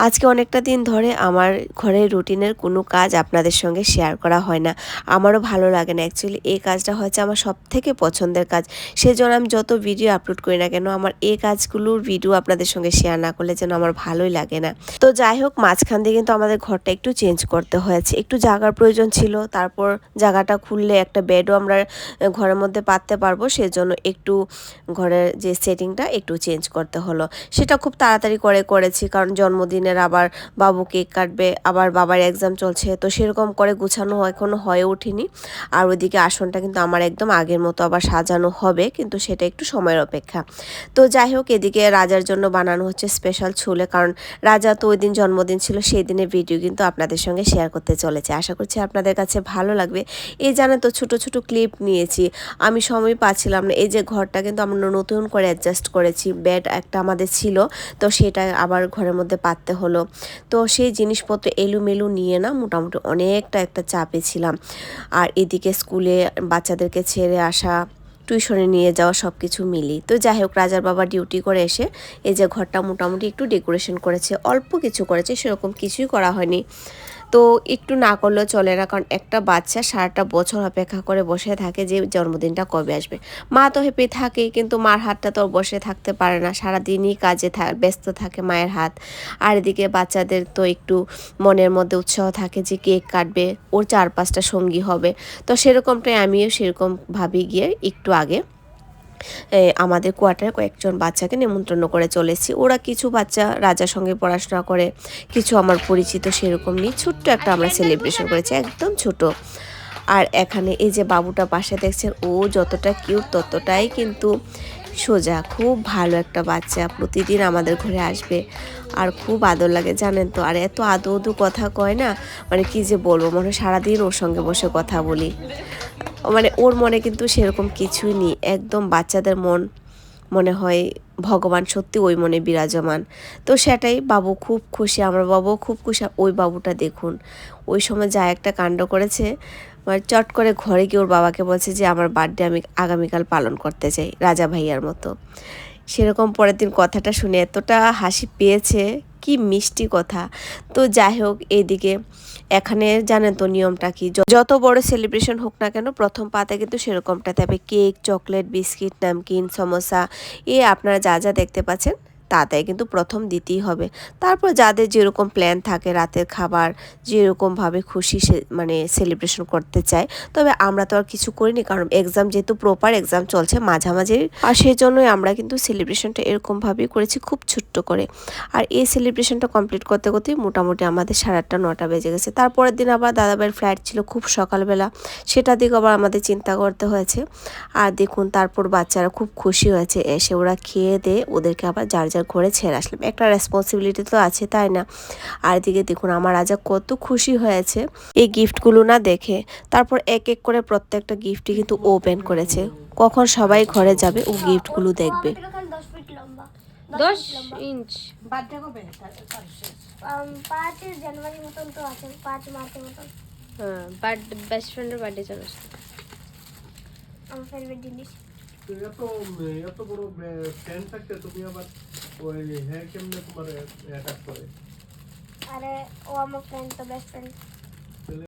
আজকে অনেকটা দিন ধরে আমার ঘরের রুটিনের কোনো কাজ আপনাদের সঙ্গে শেয়ার করা হয় না। আমারও ভালো লাগে না, অ্যাকচুয়ালি এই কাজটা হচ্ছে আমার সবথেকে পছন্দের কাজ। সেজন্য আমি যত ভিডিও আপলোড করি না কেন, আমার এই কাজগুলোর ভিডিও আপনাদের সঙ্গে শেয়ার না করলে যেন আমার ভালোই লাগে না। তো যাই হোক, মাঝখান দিয়ে কিন্তু আমাদের ঘরটা একটু চেঞ্জ করতে হয়েছে, একটু জায়গার প্রয়োজন ছিল। তারপর জায়গাটা খুললে একটা বেডও আমরা ঘরের মধ্যে পাততে পারবো, সেজন্য একটু ঘরের যে সেটিংটা একটু চেঞ্জ করতে হলো। সেটা খুব তাড়াতাড়ি করেছি, কারণ জন্মদিনের আবার বাবু কেক কাটবে, আবার বাবার এক্সাম চলছে, তো সেরকম করে গুছানো এখনো হয়ে ওঠেনি। আর ওইদিকে আসনটা কিন্তু আমার একদম আগের মতো আবার সাজানো হবে, কিন্তু সেটা একটু সময়ের অপেক্ষা। তো যাই হোক, এদিকে রাজার জন্য বানানো হচ্ছে স্পেশাল ছোলে, কারণ রাজা তো ওই দিন জন্মদিন ছিল, সেই দিনের ভিডিও কিন্তু আপনাদের সঙ্গে শেয়ার করতে চলেছে। আশা করছি আপনাদের কাছে ভালো লাগবে। এই জানেন তো, ছোট ছোট ক্লিপ নিয়েছি, আমি সময় পাচ্ছিলাম না। এই যে ঘরটা কিন্তু আমরা নতুন করে অ্যাডজাস্ট করেছি, বেড একটা আমাদের ছিল, তো সেটা আবার ঘরের মধ্যে পাততে হলো। তো সেই জিনিসপত্র এলোমেলো নিয়ে না মোটামুটি অনেকটা একটা চাপে ছিলাম। আর এদিকে স্কুলে বাচ্চাদেরকে ছেড়ে আসা, টিউশনে নিয়ে যাওয়া, সব কিছু মিলি। তো যাই হোক, রাজার বাবা ডিউটি করে এসে এই যে ঘরটা মোটামুটি একটু ডেকোরেশন করেছে, অল্প কিছু করেছে, সেরকম কিছুই করা হয়নি। তো একটু না করলেও চলে না, কারণ একটা বাচ্চা সারাটা বছর অপেক্ষা করে বসে থাকে যে জন্মদিনটা কবে আসবে। মা তো হ্যাপি থাকেই, কিন্তু মার হাতটা তো বসে থাকতে পারে না, সারাদিনই কাজে ব্যস্ত থাকে মায়ের হাত। আর এদিকে বাচ্চাদের তো একটু মনের মধ্যে উৎসাহ থাকে যে কেক কাটবে, ওর 4-5টা সঙ্গী হবে। তো সেরকমটাই আমিও সেরকম ভাবি গিয়ে একটু আগে আমাদের কোয়ার্টারে কয়েকজন বাচ্চাকে নিমন্ত্রণ করে চলেছি। ওরা কিছু বাচ্চা রাজার সঙ্গে পড়াশোনা করে, কিছু আমার পরিচিত, সেরকম নিয়ে ছোট্ট একটা আমরা সেলিব্রেশন করেছি, একদম ছোট। আর এখানে এই যে বাবুটা পাশে দেখছেন, ও যতটা কিউট ততটাই কিন্তু সোজা, খুব ভালো একটা বাচ্চা, প্রতিদিন আমাদের ঘরে আসবে আর খুব আদর লাগে জানেন তো। আর এত আদো আদো কথা কয় না, মানে কি যে বলবো, মনে হয় সারাদিন ওর সঙ্গে বসে কথা বলি। মানে ওর মনে কিন্তু সেরকম কিছুই নেই, একদম বাচ্চাদের মন মনে হয় ভগবান সত্যি ওই মনে বিরাজমান। তো সেটাই, বাবু খুব খুশি, আমার বাবুও খুব খুশি। ওই বাবুটা দেখুন, ওই সময় যা একটা কাণ্ড করেছে, মানে চট করে ঘরে গিয়ে ওর বাবাকে বলছে যে আমার বার্থডে আমি আগামীকাল পালন করতে চাই, রাজা ভাইয়ার মতো। সেরকম পরের দিন কথাটা শুনে এতটা হাসি পেয়েছে, কি মিষ্টি কথা। তো যাই হোক, এইদিকে এখানে জানেন তো নিয়মটা কি, যত বড় সেলিব্রেশন হোক না কেন, প্রথম পাতে কিন্তু সেরকমটা থাকবে, cake, chocolate, biscuit, namkeen, samosa, আপনারা যা যা দেখতে পাচ্ছেন তাতে কিন্তু প্রথম দিতেই হবে। তারপর যাদের যেরকম প্ল্যান থাকে, রাতের খাবার যেরকমভাবে খুশি সে মানে সেলিব্রেশন করতে চায়। তবে আমরা তো আর কিছু করিনি, কারণ এক্সাম যেহেতু প্রপার এক্সাম চলছে মাঝামাঝি, আর সেই জন্যই আমরা কিন্তু সেলিব্রেশনটা এরকমভাবেই করেছি, খুব ছোট্ট করে। আর এই সেলিব্রেশনটা কমপ্লিট করতে করতেই মোটামুটি আমাদের 8:30-9টা বেজে গেছে। তারপরের দিন আবার দাদাভাইয়ের ফ্লাইট ছিল খুব সকালবেলা, সেটা দিকে আবার আমাদের চিন্তা করতে হয়েছে। আর দেখুন, তারপর বাচ্চারা খুব খুশি হয়েছে, এসে ওরা খেয়ে দিয়ে ওদেরকে আবার যার যার ঘরে ছেড়ে আসলাম। একটা রেসপন্সিবিলিটি তো আছে, তাই না? আর এদিকে দেখুন আমার রাজা কত খুশি হয়েছে এই গিফটগুলো না দেখে। তারপর এক এক করে প্রত্যেকটা গিফটই কিন্তু ওপেন করেছে, কখন সবাই ঘরে যাবে ও গিফটগুলো দেখবে। 10 ইঞ্চ বার্থডে কবে? 5 জানুয়ারি মতন তো আছে, 5 মার্চের মতন। হ্যাঁ, বেস্ট ফ্রেন্ডের বার্থডে চলেছে। আমার ফেভারিট জিনিস। এত বড় ফ্যান থাকতে তুমি আবার ওই হ্যাঁ কেমনে তোমার অ্যাটাক করে? আরে ও আমার ফ্রেন্ড, তো বেস্ট ফ্রেন্ড।